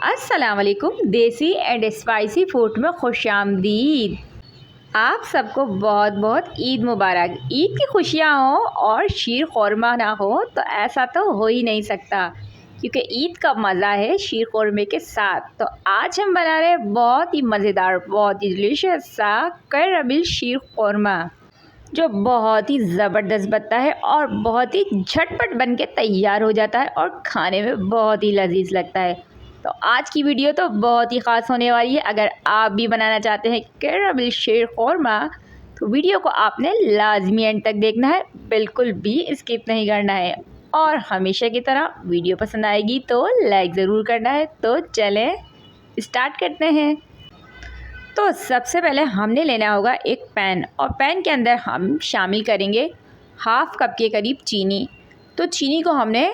अस्सलाम वालेकुम। देसी एंड स्पाइसी फूड में खुशामदीद। आप सबको बहुत बहुत ईद मुबारक। ईद की खुशियाँ हो और शीर ख़ुरमा ना हो तो ऐसा तो हो ही नहीं सकता, क्योंकि ईद का मज़ा है शीर ख़ुरमे के साथ। तो आज हम बना रहे हैं बहुत ही मज़ेदार, बहुत ही डिलीशियस सा कैरमल शीर ख़ुरमा, जो बहुत ही ज़बरदस्त बनता है और बहुत ही झटपट बन के तैयार हो जाता है और खाने में बहुत ही लजीज लगता है। तो आज की वीडियो तो बहुत ही ख़ास होने वाली है। अगर आप भी बनाना चाहते हैं कैरमल शीर ख़ुरमा तो वीडियो को आपने लाजमी एंड तक देखना है, बिल्कुल भी स्किप नहीं करना है। और हमेशा की तरह वीडियो पसंद आएगी तो लाइक ज़रूर करना है। तो चलें स्टार्ट करते हैं। तो सबसे पहले हमने लेना होगा एक पैन, और पैन के अंदर हम शामिल करेंगे हाफ़ कप के करीब चीनी। तो चीनी को हमने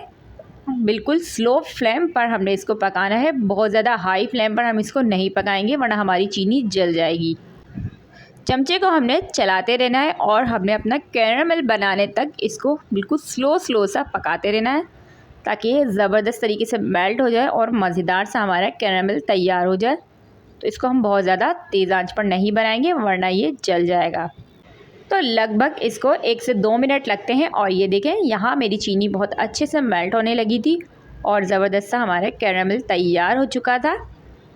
बिल्कुल स्लो फ्लेम पर हमने इसको पकाना है। बहुत ज़्यादा हाई फ्लेम पर हम इसको नहीं पकाएंगे वरना हमारी चीनी जल जाएगी। चमचे को हमने चलाते रहना है और हमने अपना कैरमल बनाने तक इसको बिल्कुल स्लो सा पकाते रहना है, ताकि ये ज़बरदस्त तरीके से मेल्ट हो जाए और मज़ेदार सा हमारा कैरमल तैयार हो जाए। तो इसको हम बहुत ज़्यादा तेज़ आंच पर नहीं बनाएंगे वरना ये जल जाएगा। तो लगभग इसको 1 से 2 मिनट लगते हैं। और ये देखें, यहाँ मेरी चीनी बहुत अच्छे से मेल्ट होने लगी थी और ज़बरदस्त सा हमारा कैरमल तैयार हो चुका था।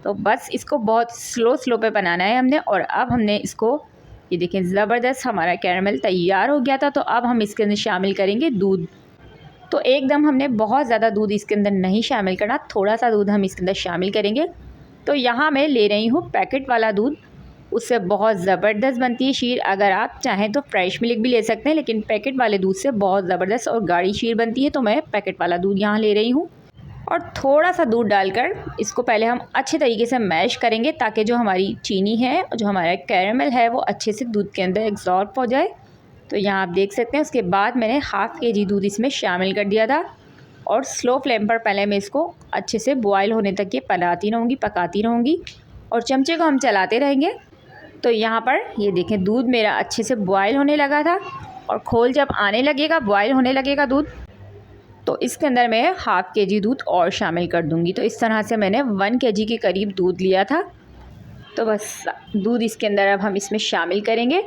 तो बस इसको बहुत स्लो पे बनाना है हमने। और अब हमने इसको, ये देखें, ज़बरदस्त हमारा कैरमल तैयार हो गया था। तो अब हम इसके अंदर शामिल करेंगे दूध। तो एकदम हमने बहुत ज़्यादा दूध इसके अंदर नहीं शामिल करना, थोड़ा सा दूध हम इसके अंदर शामिल करेंगे। तो यहाँ मैं ले रही हूँ पैकेट वाला दूध, उससे बहुत ज़बरदस्त बनती है शीर। अगर आप चाहें तो फ्रेश मिल्क भी ले सकते हैं, लेकिन पैकेट वाले दूध से बहुत ज़बरदस्त और गाढ़ी शीर बनती है। तो मैं पैकेट वाला दूध यहाँ ले रही हूँ। और थोड़ा सा दूध डालकर इसको पहले हम अच्छे तरीके से मैश करेंगे, ताकि जो हमारी चीनी है, जो हमारा कैरमल है, वो अच्छे से दूध के अंदर एब्जॉर्ब हो जाए। तो यहाँ आप देख सकते हैं। उसके बाद मैंने हाफ़ kg दूध इसमें शामिल कर दिया था और स्लो फ्लेम पर पहले मैं इसको अच्छे से बॉयल होने तक ये पकाती रहूँगी और चमचे को हम चलाते रहेंगे। तो यहाँ पर ये देखें, दूध मेरा अच्छे से बॉयल होने लगा था और खोल जब आने लगेगा, बॉयल होने लगेगा दूध, तो इसके अंदर मैं हाफ़ kg दूध और शामिल कर दूँगी। तो इस तरह से मैंने 1 kg के करीब दूध लिया था। तो बस दूध इसके अंदर अब हम इसमें शामिल करेंगे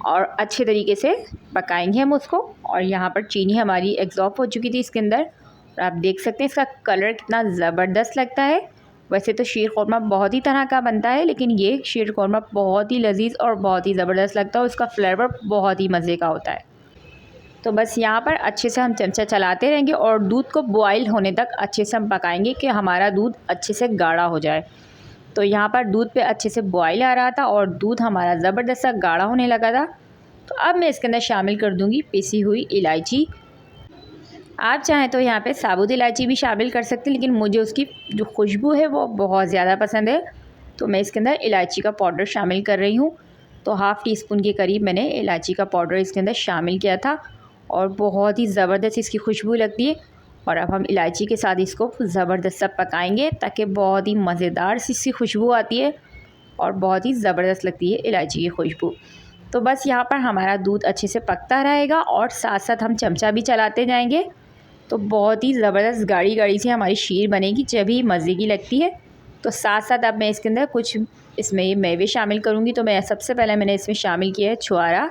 और अच्छे तरीके से पकाएंगे हम उसको। और यहाँ पर चीनी हमारी एब्जॉर्ब हो चुकी थी इसके अंदर, और आप देख सकते हैं इसका कलर कितना ज़बरदस्त लगता है। वैसे तो शीर ख़ुरमा बहुत ही तरह का बनता है, लेकिन ये शीर ख़ुरमा बहुत ही लजीज और बहुत ही ज़बरदस्त लगता है और इसका फ्लेवर बहुत ही मज़े का होता है। तो बस यहाँ पर अच्छे से हम चमचा चलाते रहेंगे और दूध को बॉयल होने तक अच्छे से हम पकाएंगे कि हमारा दूध अच्छे से गाढ़ा हो जाए। तो यहाँ पर दूध पे अच्छे से बॉयल आ रहा था और दूध हमारा ज़बरदस्त सा गाढ़ा होने लगा था। तो अब मैं इसके अंदर शामिल कर दूँगी पिसी हुई इलायची। आप चाहें तो यहाँ पे साबुत इलायची भी शामिल कर सकते हैं, लेकिन मुझे उसकी जो खुशबू है वो बहुत ज़्यादा पसंद है। तो मैं इसके अंदर इलायची का पाउडर शामिल कर रही हूँ। तो हाफ़ टी स्पून के करीब मैंने इलायची का पाउडर इसके अंदर शामिल किया था और बहुत ही ज़बरदस्त इसकी खुशबू लगती है। और अब हम इलायची के साथ इसको ज़बरदस्त सा पकाएंगे, ताकि बहुत ही मज़ेदार सी इसकी खुशबू आती है और बहुत ही ज़बरदस्त लगती है इलायची की खुशबू। तो बस यहाँ पर हमारा दूध अच्छे से पकता रहेगा और साथ साथ हम चमचा भी चलाते जाएंगे। तो बहुत ही ज़बरदस्त गाढ़ी सी हमारी शीर बनेगी, जब ही मज़े की लगती है। तो साथ साथ अब मैं इसके अंदर कुछ इसमें ये मेवे शामिल करूँगी। तो मैं सबसे पहले मैंने इसमें शामिल किया है छुआरा।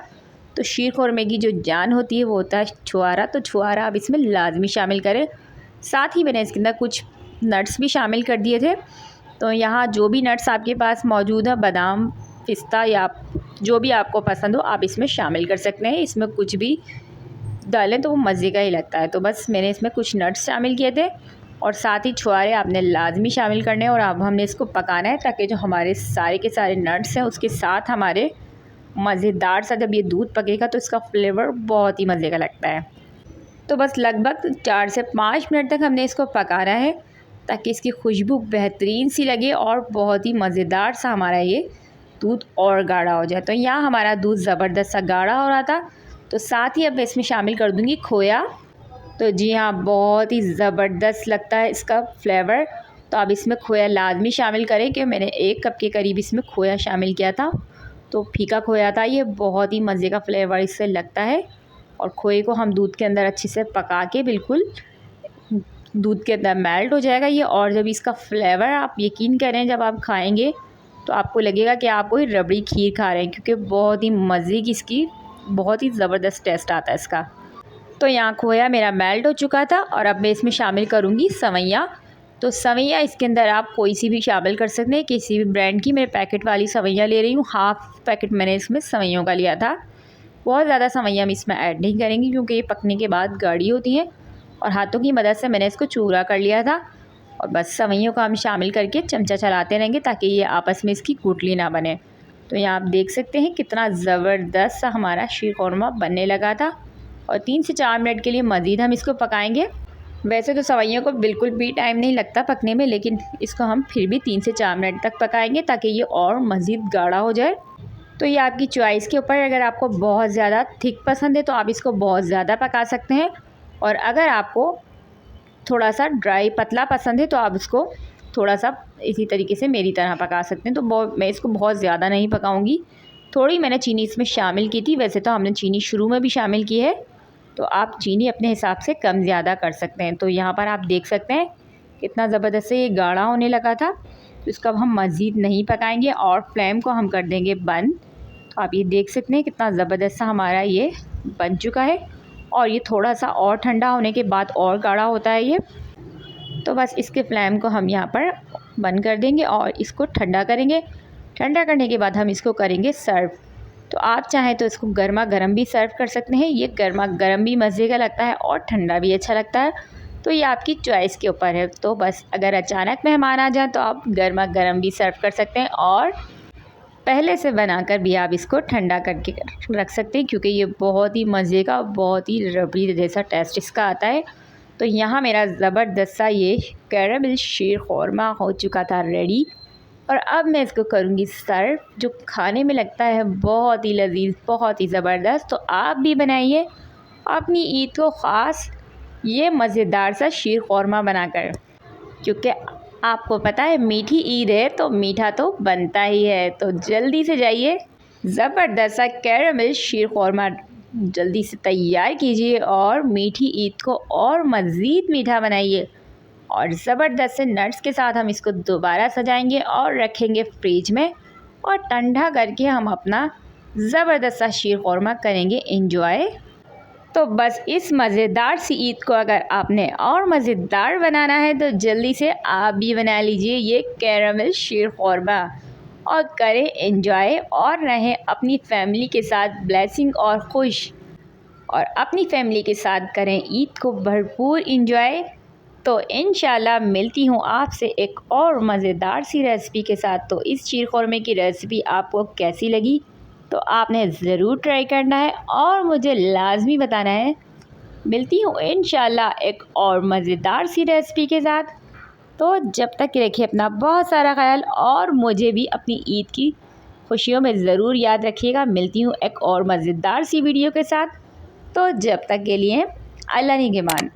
तो शीर ख़ुरमे की जो जान होती है वो होता है छुआरा। तो छुआरा आप इसमें लाजमी शामिल करें। साथ ही मैंने इसके अंदर कुछ नट्स भी शामिल कर दिए थे। तो यहाँ जो भी नट्स आपके पास मौजूद है, बादाम, पिस्ता या जो भी आपको पसंद हो, आप इसमें शामिल कर सकते हैं। इसमें कुछ भी डालें तो वो मज़े का ही लगता है। तो बस मैंने इसमें कुछ नट्स शामिल किए थे और साथ ही छुआरे आपने लाजमी शामिल करने हैं। और अब हमने इसको पकाना है, ताकि जो हमारे सारे के सारे नट्स हैं उसके साथ हमारे मज़ेदार सा जब ये दूध पकेगा तो इसका फ्लेवर बहुत ही मज़े का लगता है। तो बस लगभग 4 से 5 मिनट तक हमने इसको पकाना है, ताकि इसकी खुशबू बेहतरीन सी लगे और बहुत ही मज़ेदार सा हमारा ये दूध और गाढ़ा हो जाए। तो यहाँ हमारा दूध ज़बरदस्त सा गाढ़ा हो रहा था। तो साथ ही अब मैं इसमें शामिल कर दूँगी खोया। तो जी हाँ, बहुत ही ज़बरदस्त लगता है इसका फ्लेवर। तो अब इसमें खोया लाजमी शामिल करें, कि मैंने 1 कप के करीब इसमें खोया शामिल किया था। तो फीका खोया था, ये बहुत ही मज़े का फ्लेवर इससे लगता है। और खोए को हम दूध के अंदर अच्छे से पका के बिल्कुल दूध के अंदर मेल्ट हो जाएगा ये। और जब इसका फ्लेवर आप यकीन करें जब आप खाएंगे तो आपको लगेगा कि आप कोई रबड़ी खीर खा रहे हैं, क्योंकि बहुत ही मज़े की इसकी बहुत ही ज़बरदस्त टेस्ट आता है इसका। तो यहाँ खोया मेरा मेल्ट हो चुका था और अब मैं इसमें शामिल करूँगी सवैयाँ। तो सवैयाँ इसके अंदर आप कोई सी भी शामिल कर सकते हैं, किसी भी ब्रांड की। मैं पैकेट वाली सवैयाँ ले रही हूँ, हाफ़ पैकेट मैंने इसमें सवैयों का लिया था। बहुत ज़्यादा सवैयाँ हम इसमें ऐड नहीं करेंगे क्योंकि ये पकने के बाद गाढ़ी होती हैं। और हाथों की मदद से मैंने इसको चूरा कर लिया था और बस सवैयों को हम शामिल करके चमचा चलाते रहेंगे ताकि ये आपस में इसकी गुठली ना बने। तो यहाँ आप देख सकते हैं कितना ज़बरदस्त सा हमारा शीर ख़ुरमा बनने लगा था। और 3 से 4 मिनट के लिए मज़ीद हम इसको पकाएंगे। वैसे तो सवैयों को बिल्कुल भी टाइम नहीं लगता पकने में, लेकिन इसको हम फिर भी 3 से 4 मिनट तक पकाएंगे ताकि ये और मज़ीद गाढ़ा हो जाए। तो ये आपकी चॉइस के ऊपर, अगर आपको बहुत ज़्यादा थिक पसंद है तो आप इसको बहुत ज़्यादा पका सकते हैं, और अगर आपको थोड़ा सा ड्राई पतला पसंद है तो आप इसको थोड़ा सा इसी तरीके से मेरी तरह पका सकते हैं। तो मैं इसको बहुत ज़्यादा नहीं पकाऊंगी। थोड़ी मैंने चीनी इसमें शामिल की थी, वैसे तो हमने चीनी शुरू में भी शामिल की है, तो आप चीनी अपने हिसाब से कम ज़्यादा कर सकते हैं। तो यहाँ पर आप देख सकते हैं कितना ज़बरदस्त से ये गाढ़ा होने लगा था। तो इसको अब हम मज़ीद नहीं पकाएंगे और फ्लेम को हम कर देंगे बंद। तो आप ये देख सकते हैं कितना ज़बरदस्त सा हमारा ये बन चुका है, और ये थोड़ा सा और ठंडा होने के बाद और गाढ़ा होता है ये। तो बस इसके फ्लेम को हम यहाँ पर बंद कर देंगे और इसको ठंडा करेंगे। ठंडा करने के बाद हम इसको करेंगे सर्व। तो आप चाहें तो इसको गर्मा गर्म भी सर्व कर सकते हैं। ये गर्मा गर्म भी मज़े का लगता है और ठंडा भी अच्छा लगता है। तो ये आपकी चॉइस के ऊपर है। तो बस अगर अचानक मेहमान आ जाए तो आप गर्मा गर्म भी सर्व कर सकते हैं, और पहले से बनाकर भी आप इसको ठंडा करके रख सकते हैं, क्योंकि ये बहुत ही मज़े का, बहुत ही रबड़ी जैसा टेस्ट इसका आता है। तो यहाँ मेरा ज़बरदस्त सा ये कैरेमल शीर ख़ुरमा हो चुका था रेडी, और अब मैं इसको करूँगी सर्व, जो खाने में लगता है बहुत ही लजीज, बहुत ही ज़बरदस्त। तो आप भी बनाइए अपनी ईद को ख़ास ये मज़ेदार सा शीर ख़ुरमा बनाकर, क्योंकि आपको पता है मीठी ईद है तो मीठा तो बनता ही है। तो जल्दी से जाइए ज़बरदस्त सा कैरेमल शीर ख़ुरमा जल्दी से तैयार कीजिए और मीठी ईद को और मज़ीद मीठा बनाइए। और ज़बरदस्त से नट्स के साथ हम इसको दोबारा सजाएंगे और रखेंगे फ्रिज में, और ठंडा करके हम अपना ज़बरदस्त सा शीर ख़ुरमा करेंगे एंजॉय। तो बस इस मज़ेदार सी ईद को अगर आपने और मज़ेदार बनाना है तो जल्दी से आप भी बना लीजिए ये कैरेमल शीर ख़ुरमा और करें एंजॉय, और रहें अपनी फैमिली के साथ ब्लेसिंग और खुश, और अपनी फैमिली के साथ करें ईद को भरपूर एंजॉय। तो इंशाल्लाह मिलती हूँ आपसे एक और मज़ेदार सी रेसिपी के साथ। तो इस शीर ख़ुरमे की रेसिपी आपको कैसी लगी तो आपने ज़रूर ट्राई करना है और मुझे लाजमी बताना है। मिलती हूँ इंशाल्लाह एक और मज़ेदार सी रेसिपी के साथ। तो जब तक रखिए अपना बहुत सारा ख्याल, और मुझे भी अपनी ईद की खुशियों में ज़रूर याद रखिएगा। मिलती हूँ एक और मज़ेदार सी वीडियो के साथ। तो जब तक के लिए अल्लाह निगहबान।